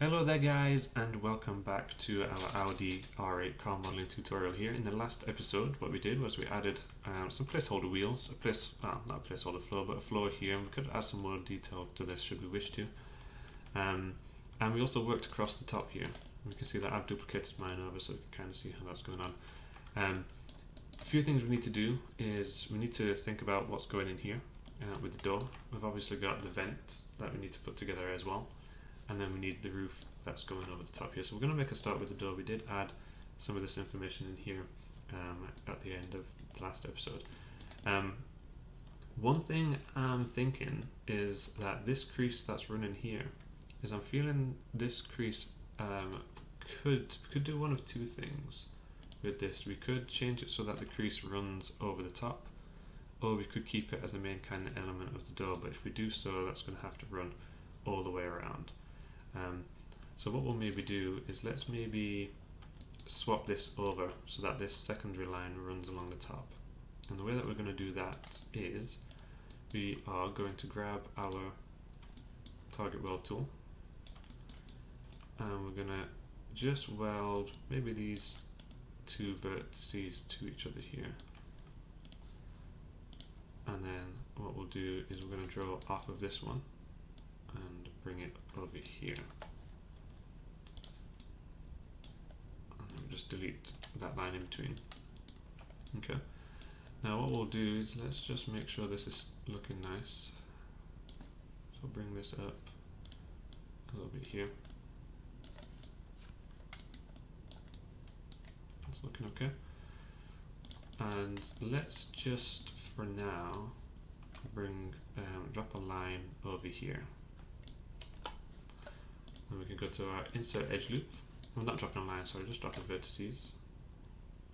Hello there guys, and welcome back to our Audi R8 car modeling tutorial here. In the last episode what we did was we added some placeholder wheels, not a placeholder floor but a floor here, and we could add some more detail to this should we wish to. And we also worked across the top here. We can see that I've duplicated mine over so we can kind of see how that's going on. A few things we need to do is we need to think about what's going in here with the door. We've obviously got the vent that we need to put together as well. And then we need the roof that's going over the top here. So we're going to make a start with the door. We did add some of this information in here at the end of the last episode. One thing I'm thinking is that this crease that's running here, is I'm feeling this crease could do one of two things with this. We could change it so that the crease runs over the top, or we could keep it as a main kind of element of the door, but if we do so, that's going to have to run all the way around. So what we'll maybe do is let's maybe swap this over so that this secondary line runs along the top. And the way that we're going to do that is we are going to grab our target weld tool and we're going to just weld maybe these two vertices to each other here. And then what we'll do is we're going to draw off of this one and bring it over here. And then just delete that line in between. Okay. Now what we'll do is let's just make sure this is looking nice. So bring this up a little bit here. It's looking okay. And let's just for now bring drop a line over here. And we can go to our insert edge loop. Well, not dropping a line, sorry, just dropping vertices.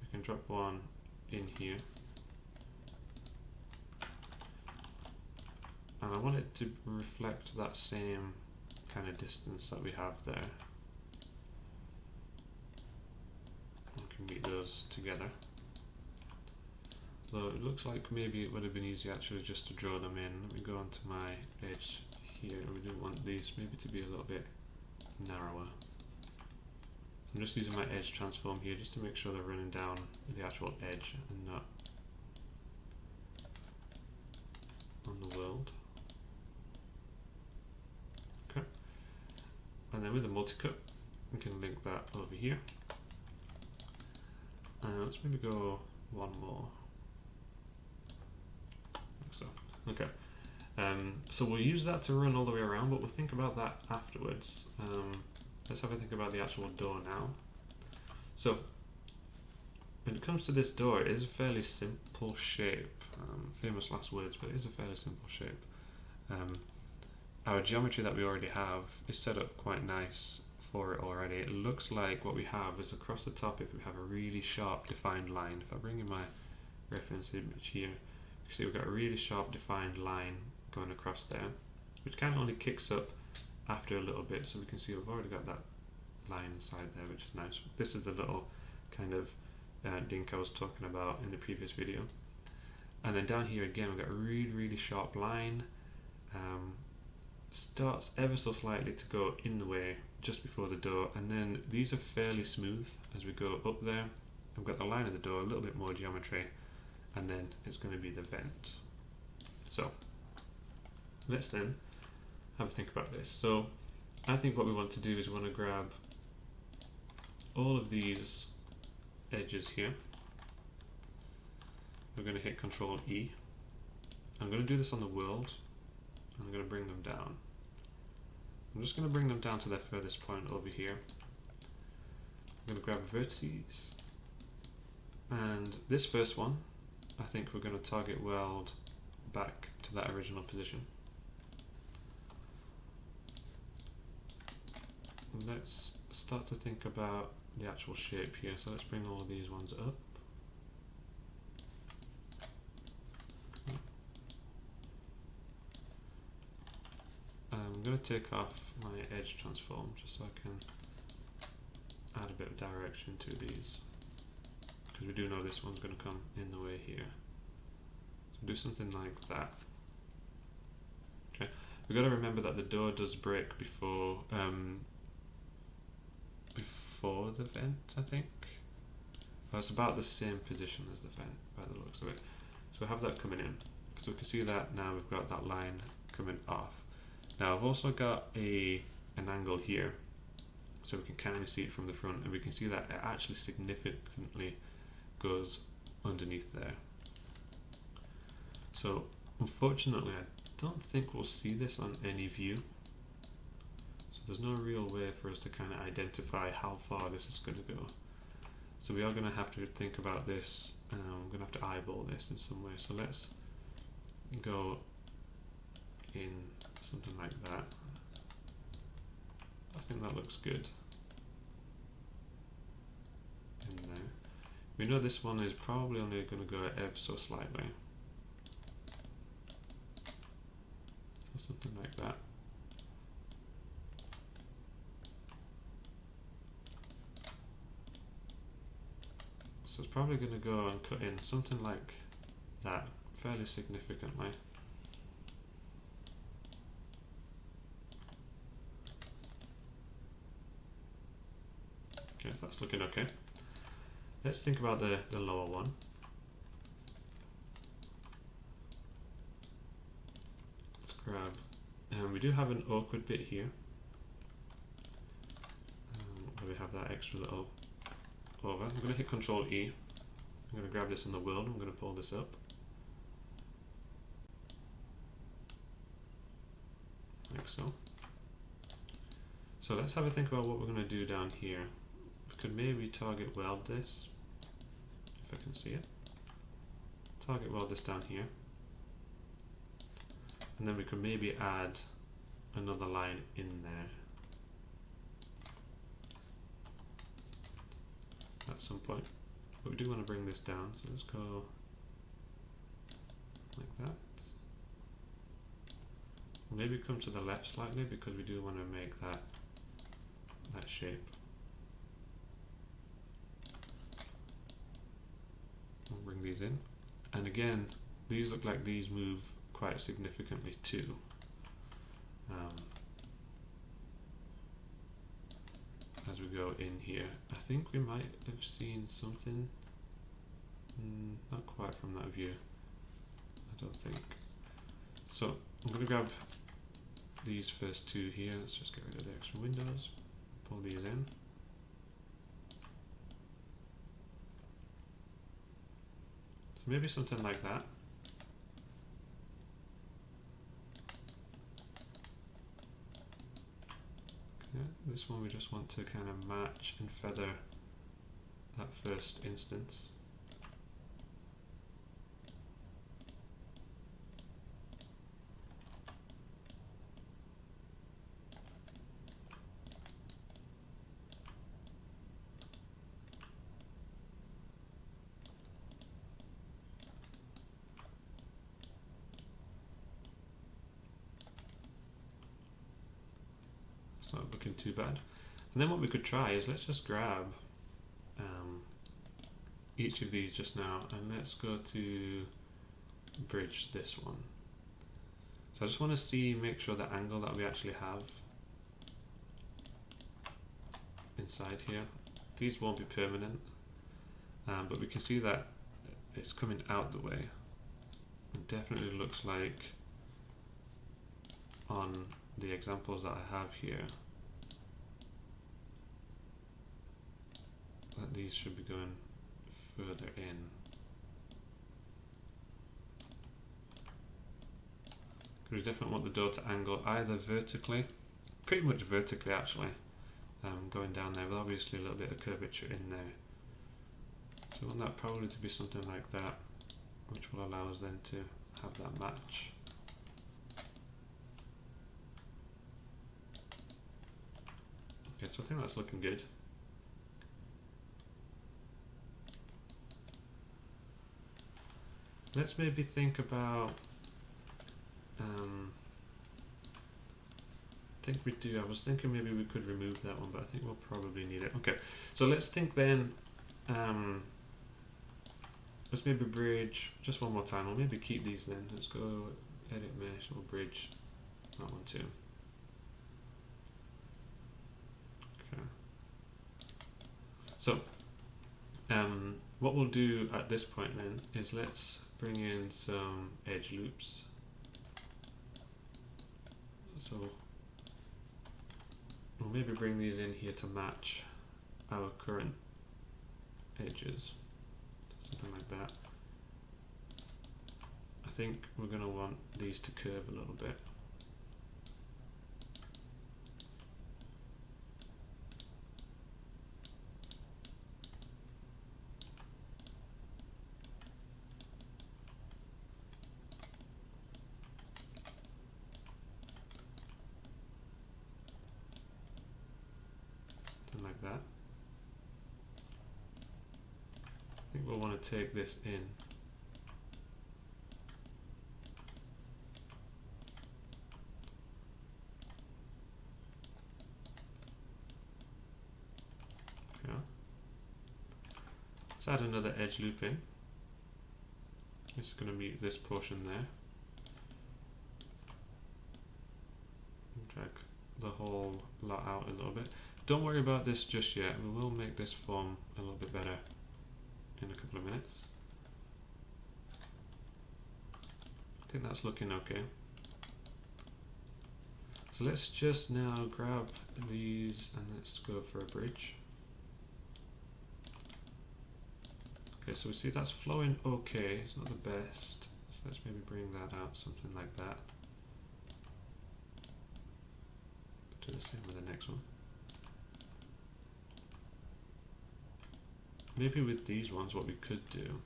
We can drop one in here. And I want it to reflect that same kind of distance that we have there. We can meet those together. Though it looks like maybe it would have been easier actually just to draw them in. Let me go onto my edge here. We do want these maybe to be a little bit narrower. I'm just using my edge transform here just to make sure they're running down the actual edge and not on the weld. Okay. And then with the multi-cut we can link that over here. Let's maybe go one more. Like so. Okay. So we'll use that to run all the way around, but we'll think about that afterwards. Let's have a think about the actual door now. So when it comes to this door, it is a fairly simple shape. Famous last words, but it is a fairly simple shape. Our geometry that we already have is set up quite nice for it already. It looks like what we have is across the top, if we have a really sharp defined line. If I bring in my reference image here, you can see we've got a really sharp defined line going across there, which kind of only kicks up after a little bit, so we can see we've already got that line inside there, which is nice. This is the little kind of dink I was talking about in the previous video. And then down here again we've got a really sharp line. Starts ever so slightly to go in the way just before the door, and then these are fairly smooth as we go up there. We've got the line of the door, a little bit more geometry, and then it's going to be the vent. So let's then have a think about this. So I think what we want to do is we want to grab all of these edges here. We're going to hit Control E. I'm going to do this on the world. I'm going to bring them down. I'm just going to bring them down to their furthest point over here. I'm going to grab vertices. And this first one, I think we're going to target weld back to that original position. Let's start to think about the actual shape here. So let's bring all of these ones up. I'm going to take off my edge transform just so I can add a bit of direction to these, because we do know this one's going to come in the way here. So do something like that. Okay, we've got to remember that the door does break before below the vent, I think. But it's about the same position as the vent by the looks of it. So we have that coming in. So we can see that now we've got that line coming off. Now I've also got an angle here, so we can kind of see it from the front, and we can see that it actually significantly goes underneath there. So unfortunately I don't think we'll see this on any view. So there's no real way for us to kind of identify how far this is going to go. So we are going to have to think about this. I'm going to have to eyeball this in some way. So let's go in something like that. I think that looks good. In there. We know this one is probably only going to go ever so slightly. So something like that. So it's probably going to go and cut in something like that fairly significantly. Okay, so that's looking okay. Let's think about the lower one. Let's grab, and we do have an awkward bit here. Where we have that extra little over. I'm going to hit Control E. I'm going to grab this in the world. I'm going to pull this up. Like so. So let's have a think about what we're going to do down here. We could maybe target weld this, if I can see it. Target weld this down here. And then we could maybe add another line in there at some point. But we do want to bring this down, so let's go like that. Maybe come to the left slightly because we do want to make that shape. We'll bring these in, and again these look like these move quite significantly too. As we go in here, I think we might have seen something, not quite from that view, I don't think. So I'm going to grab these first two here. Let's just get rid of the extra windows, pull these in. So maybe something like that. Okay, this one we just want to kind of match and feather that first instance. It's not looking too bad. And then what we could try is let's just grab each of these just now, and let's go to bridge this one. So I just want to see, make sure the angle that we actually have inside here, these won't be permanent, but we can see that it's coming out the way. It definitely looks like on the examples that I have here that these should be going further in. We definitely want the door to angle either vertically, pretty much vertically actually, going down there, with obviously a little bit of curvature in there. So we want that probably to be something like that, which will allow us then to have that match. Okay, so I think that's looking good. Let's maybe think about, I was thinking maybe we could remove that one, but I think we'll probably need it. Okay, so let's think then, let's maybe bridge, just one more time, we'll maybe keep these then. Let's go edit mesh, we'll bridge that one too. Okay. So what we'll do at this point then is let's bring in some edge loops. So we'll maybe bring these in here to match our current edges, something like that. I think we're going to want these to curve a little bit. Something like that. I think we'll want to take this in. Let's add another edge loop in. It's going to meet this portion there. Drag the whole lot out a little bit. Don't worry about this just yet. We will make this form a little bit better in a couple of minutes. I think that's looking okay. So let's just now grab these and let's go for a bridge. Okay, so we see that's flowing okay, it's not the best. So let's maybe bring that out, something like that. Do the same with the next one. Maybe with these ones what we could do,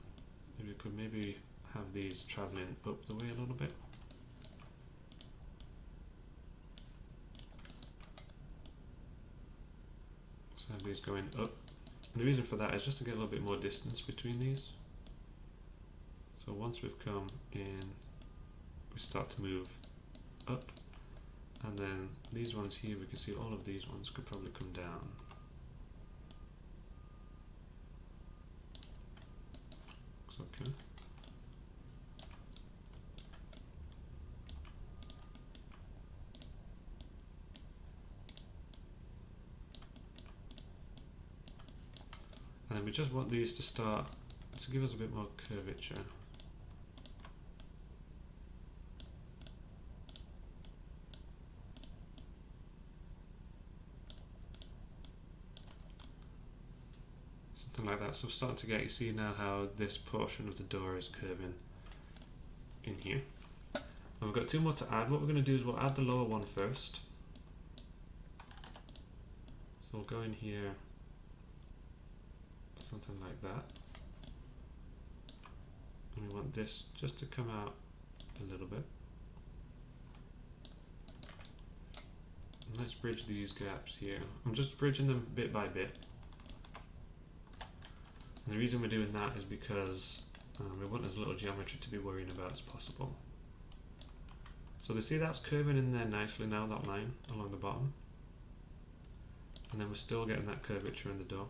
we could maybe have these traveling up the way a little bit. So have these going up. And the reason for that is just to get a little bit more distance between these. So once we've come in, we start to move up. And then these ones here, we can see all of these ones could probably come down. Looks okay. And then we just want these to start to give us a bit more curvature. Something like that. So we're starting to get, you see now how this portion of the door is curving in here. And we've got two more to add. What we're going to do is we'll add the lower one first. So we'll go in here, something like that. And we want this just to come out a little bit. And let's bridge these gaps here. I'm just bridging them bit by bit. And the reason we're doing that is because we want as little geometry to be worrying about as possible. So they see that's curving in there nicely now, that line along the bottom. And then we're still getting that curvature in the door.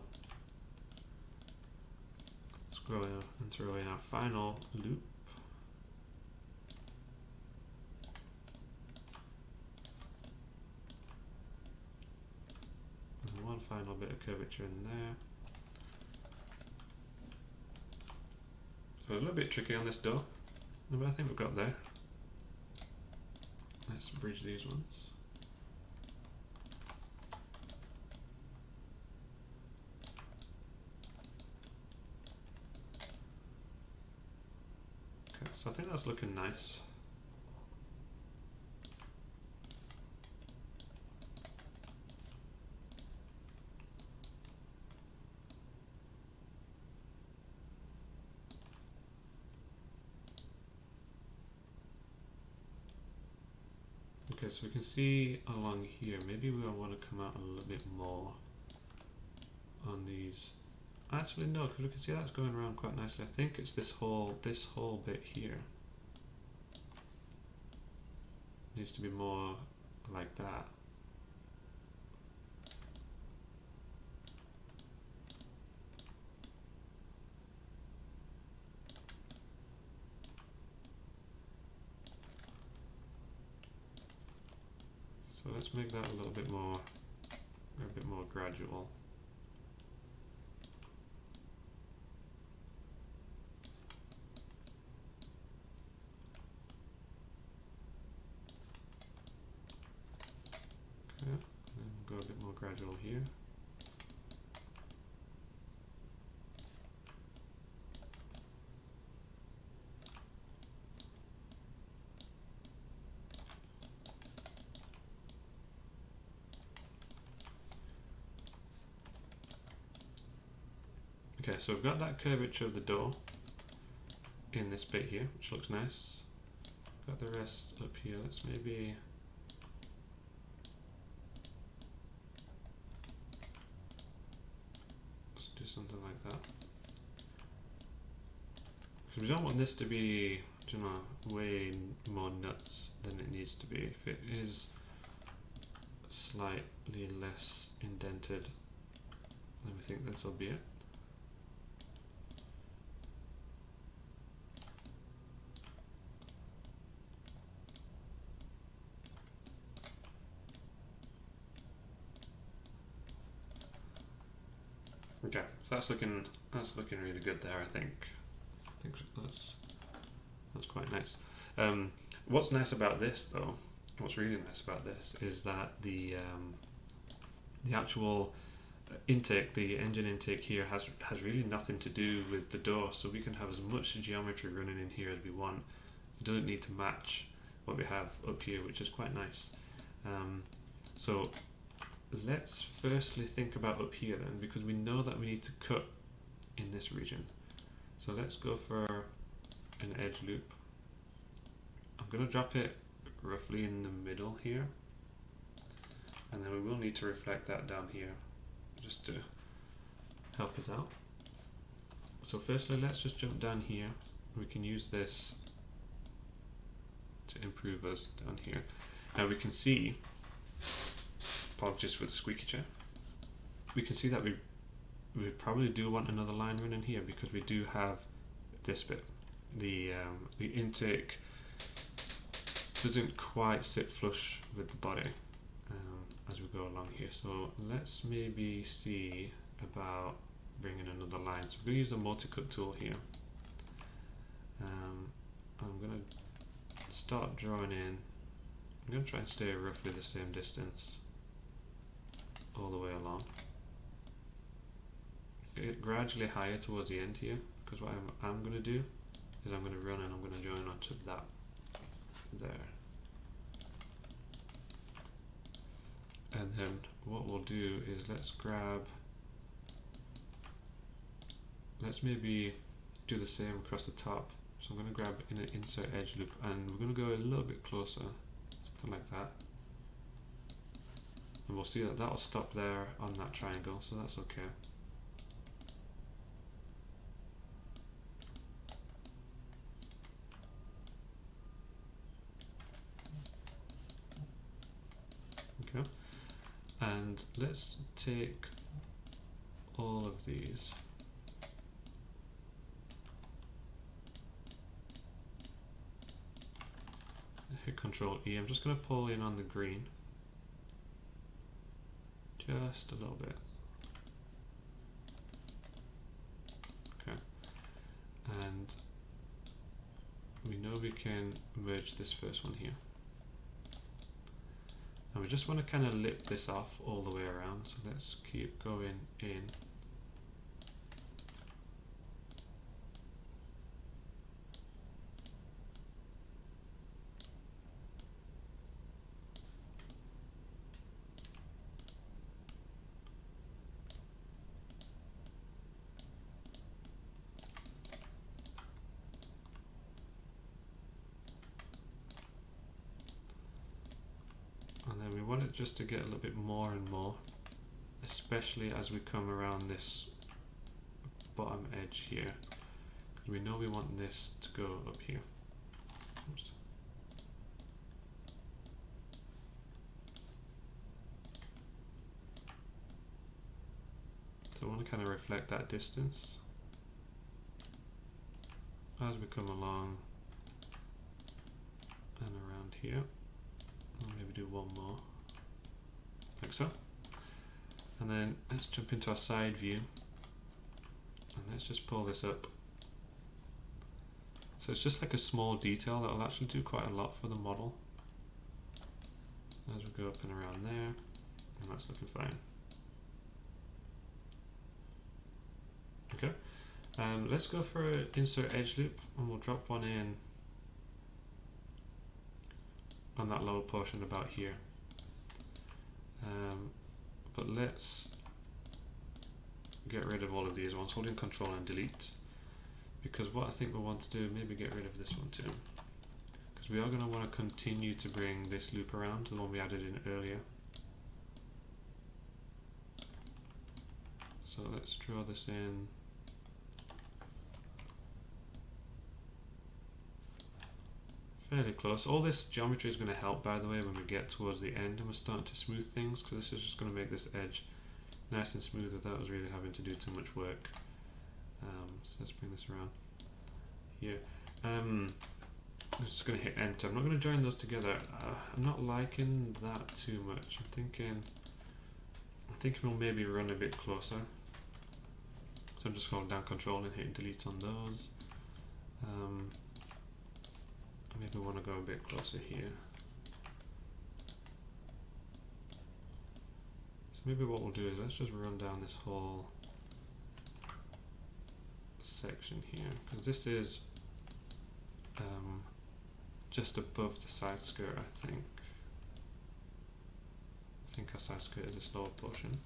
Go in and throw in our final loop. And one final bit of curvature in there. So it's a little bit tricky on this door, but I think we've got there. Let's bridge these ones. So I think that's looking nice. Okay, so we can see along here, maybe we want to come out a little bit more on these. Actually no, because we can see that's going around quite nicely. I think it's this whole bit here needs to be more like that. So let's make that a bit more gradual. gradual here. Okay, so we've got that curvature of the door in this bit here, which looks nice. Got the rest up here. Let's maybe do something like that, because we don't want this to be, you know, way more nuts than it needs to be. If it is slightly less indented, then we think this will be it. Okay, so that's looking really good there. I think that's quite nice. What's nice about this, though, what's really nice about this is that the actual intake, the engine intake here, has really nothing to do with the door. So we can have as much geometry running in here as we want. It doesn't need to match what we have up here, which is quite nice. So let's firstly think about up here then, because we know that we need to cut in this region. So let's go for an edge loop. I'm going to drop it roughly in the middle here, and then we will need to reflect that down here just to help us out. So firstly, let's just jump down here. We can use this to improve us down here. Now we can see, apologies for the squeaky chair, we can see that we probably do want another line running here, because we do have this bit. The intake doesn't quite sit flush with the body as we go along here. So let's maybe see about bringing another line. So we're going to use the multi-cut tool here. I'm going to start drawing in. I'm going to try and stay roughly the same distance all the way along. Get gradually higher towards the end here, because what I'm going to do is I'm going to run and I'm going to join onto that there. And then what we'll do is let's maybe do the same across the top. So I'm going to grab an insert edge loop, and we're going to go a little bit closer, something like that. And we'll see that that'll stop there on that triangle, so that's okay. Okay, and let's take all of these. Hit Control E. I'm just going to pull in on the green just a little bit. Okay, and we know we can merge this first one here. And we just want to kind of lip this off all the way around, so let's keep going in. And then we want it just to get a little bit more and more, especially as we come around this bottom edge here, because we know we want this to go up here. Oops. So I want to kind of reflect that distance as we come along and around here. I'll maybe do one more, like so. And then let's jump into our side view, and let's just pull this up. So it's just like a small detail that will actually do quite a lot for the model as we go up and around there, and that's looking fine. Let's go for an insert edge loop, and we'll drop one in on that lower portion about here. But let's get rid of all of these ones, holding Control and Delete, because what I think we want to do, maybe get rid of this one too, because we are going to want to continue to bring this loop around, the one we added in earlier. So let's draw this in. Fairly close. All this geometry is going to help, by the way, when we get towards the end and we're starting to smooth things, because this is just going to make this edge nice and smooth without us really having to do too much work. So let's bring this around here. I'm just going to hit enter. I'm not going to join those together. I'm not liking that too much. I'm thinking we'll maybe run a bit closer. So I'm just holding down Control and hitting delete on those. Maybe want to go a bit closer here. So maybe what we'll do is let's just run down this whole section here, because this is just above the side skirt, I think. I think our side skirt is this lower portion.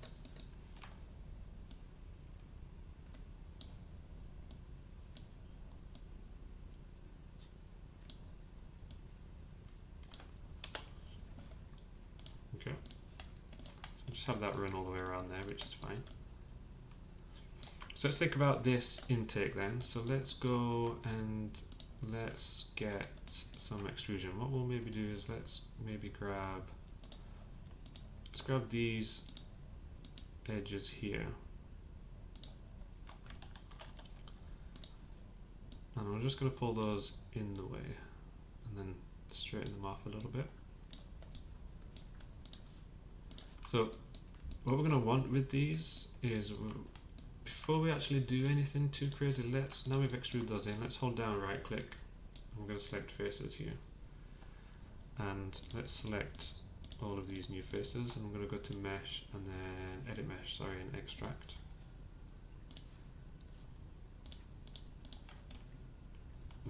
Okay, so just have that run all the way around there, which is fine. So let's think about this intake then. So let's go and let's get some extrusion. What we'll maybe do is let's grab these edges here, and we're just going to pull those in the way and then straighten them off a little bit. So what we're going to want with these is, before we actually do anything too crazy, now we've extruded those in, let's hold down right click, and we're going to select faces here, and let's select all of these new faces, and I'm going to go to mesh and then edit mesh, and extract.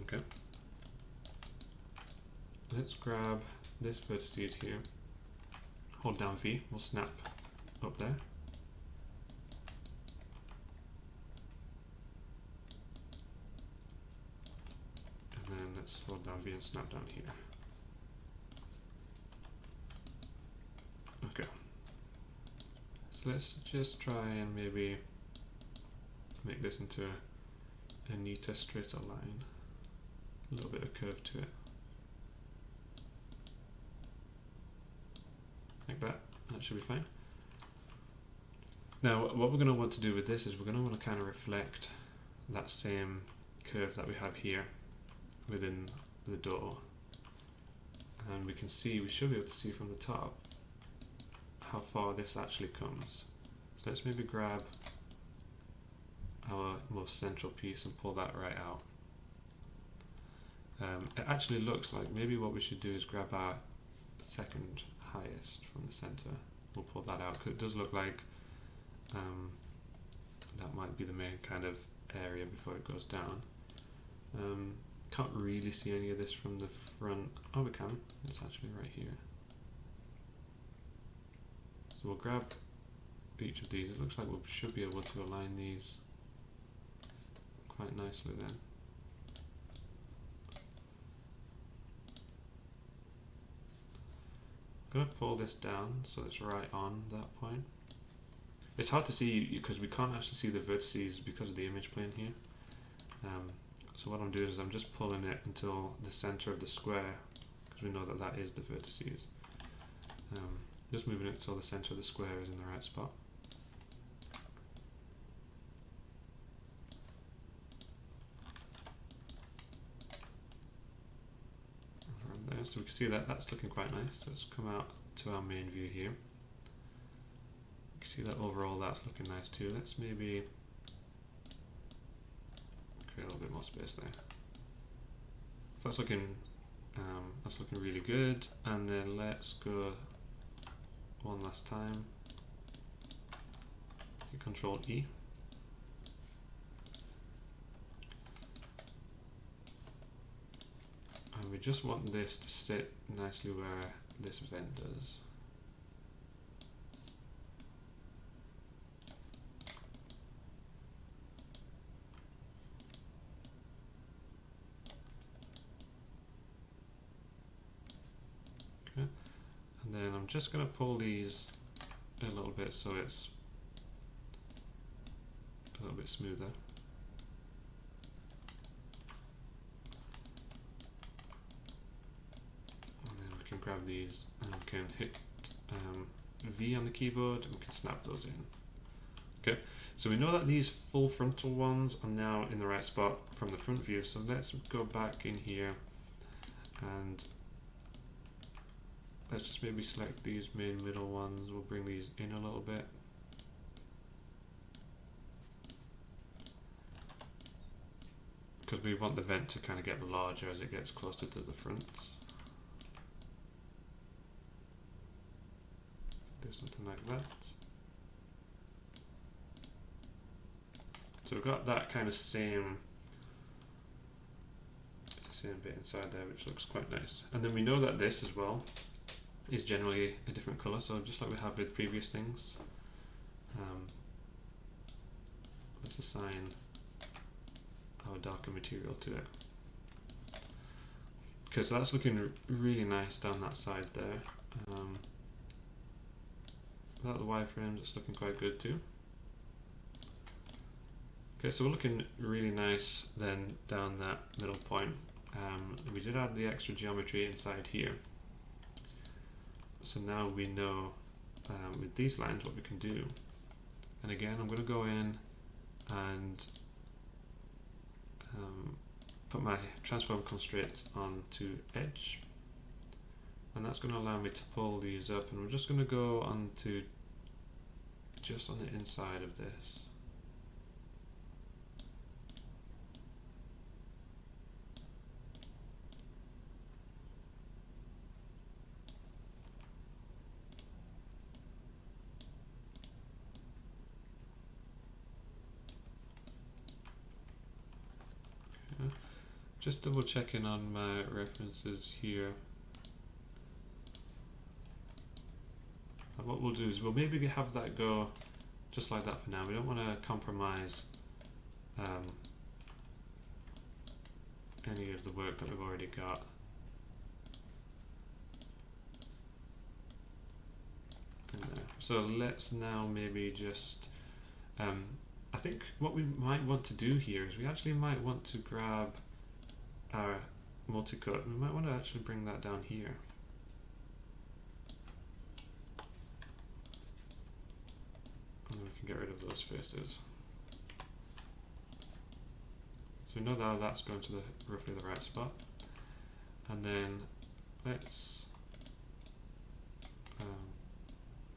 Okay, let's grab this vertices here, hold down V, we'll snap up there. And then let's hold down V and snap down here. Okay. So let's just try and maybe make this into a neater, straighter line. A little bit of curve to it. Like that. That should be fine. Now what we're going to want to do with this is we're going to want to kind of reflect that same curve that we have here within the door, and we should be able to see from the top how far this actually comes. So let's maybe grab our most central piece and pull that right out. It actually looks like maybe what we should do is grab our second highest from the center. We'll pull that out because it does look like that might be the main kind of area before it goes down. Can't really see any of this from the front. Oh, we can. It's actually right here. So we'll grab each of these. It looks like we should be able to align these quite nicely then. I'm going to pull this down so it's right on that point. It's hard to see because we can't actually see the vertices because of the image plane here. So what I'm doing is I'm just pulling it until the center of the square, because we know that that is the vertices. Just moving it so the center of the square is in the right spot. Around there, so we can see that that's looking quite nice. Let's come out to our main view here. You can see that overall that's looking nice too. Let's maybe create a little bit more space there. So that's looking really good. And then let's go one last time. Hit Control E. just want this to sit nicely where this vent does. Okay, and then I'm just going to pull these a little bit so it's a little bit smoother. And then we can grab these and we can hit V on the keyboard and we can snap those in. Okay, so we know that these full frontal ones are now in the right spot from the front view, so let's go back in here and let's just maybe select these main middle ones. We'll bring these in a little bit. Because we want the vent to kind of get larger as it gets closer to the front. Do something like that. So we've got that kind of same bit inside there, which looks quite nice. And then we know that this as well is generally a different color, so just like we have with previous things, let's assign our darker material to it. Okay, so that's looking really nice down that side there. Without the wireframes, it's looking quite good too. Okay, so we're looking really nice then down that middle point. We did add the extra geometry inside here. So now we know with these lines what we can do. And again, I'm going to go in and put my transform constraint onto edge. And that's going to allow me to pull these up, and we're just going to go onto just on the inside of this. Okay. Just double checking on my references here. And what we'll do is we'll maybe have that go just like that for now. We don't want to compromise any of the work that we've already got. In there. So let's now maybe just, I think what we might want to do here is we actually might want to grab our multi-cut, and we might want to actually bring that down here. And we can get rid of those faces. So we know that that's going to the roughly the right spot. And then let's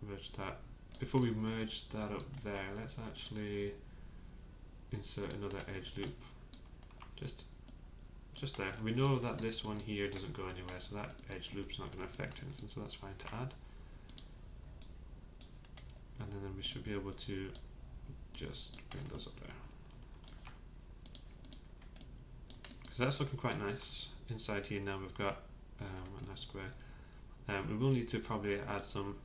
merge that. Before we merge that up there, let's actually insert another edge loop. Just there. We know that this one here doesn't go anywhere, so that edge loop's not going to affect anything, so that's fine to add. And then we should be able to just bring those up there. Because that's looking quite nice. Inside here now we've got a nice square. We will need to probably add some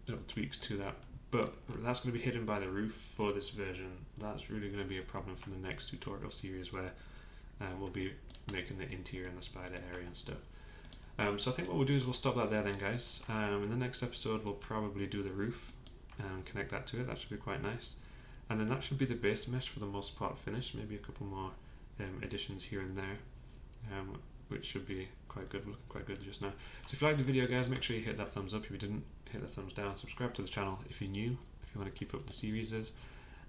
little tweaks to that, but that's going to be hidden by the roof for this version. That's really going to be a problem for the next tutorial series where we'll be making the interior and the spider area and stuff. So I think what we'll do is we'll stop that there then, guys. In the next episode we'll probably do the roof and connect that to it. That should be quite nice. And then that should be the base mesh for the most part finished. Maybe a couple more additions here and there, which should be quite good, looking quite good just now. So if you liked the video, guys, make sure you hit that thumbs up. If you didn't, hit the thumbs down. Subscribe to the channel if you're new, if you want to keep up the series.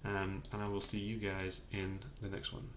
And I will see you guys in the next one.